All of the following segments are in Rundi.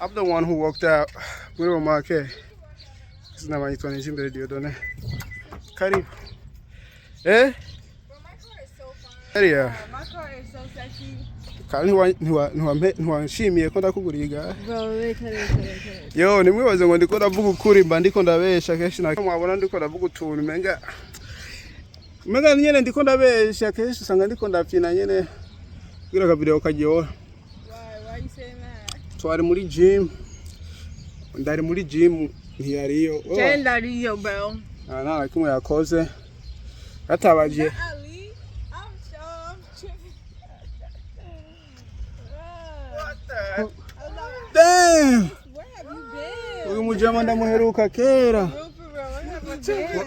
I'm the one who walked out. Murakoze. This is not imbere Diodone. Karibu. Eh? Bro, my car is so fun. Yeah. My car is so sexy. Kandi ntiwanshimiye ko ndakuguriga. Bro, wait. Yo, nimwibaze ngo ndiko ndavuga ukuri mba ndiko ndabesha kenshi na mwabona ndiko ndavuga utuntu menga nyene ndiko ndabesha kenshi usanga ndiko ndapfina nyene kugira ka video kajyoha. Why you saying that? Twari muri gym. Ndari muri gym ntiyariyo. Ndariyo, bro. Nta kimwe yakoze. Yatabaje. Damn! Where have you been? Uyu mujama ndamuheruka kera.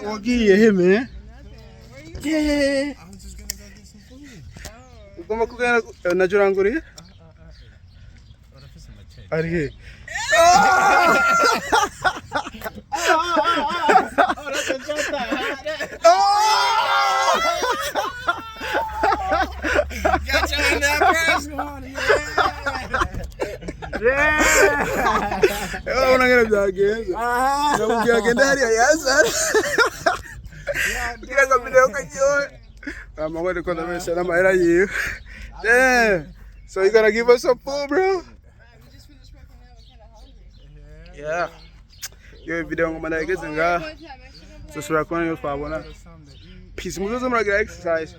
Wagiye heme? Yeah. I was just gonna go get some food. Ugomba kugenda najuranguriye? Ari he? Oh, that's a jota. Got you in that first one. Yeah. Unangena byagenze. Nabugenda hariya yazana. Kira ka video kajyo. Amagwe ko ndabesha n'amahera yiwe. Yeah. So you gotta give us some food, bro. Yeah. Yo video ngoma ndageze nga. So sura kwa niyo twabona. Peace muzozo muragira exercise.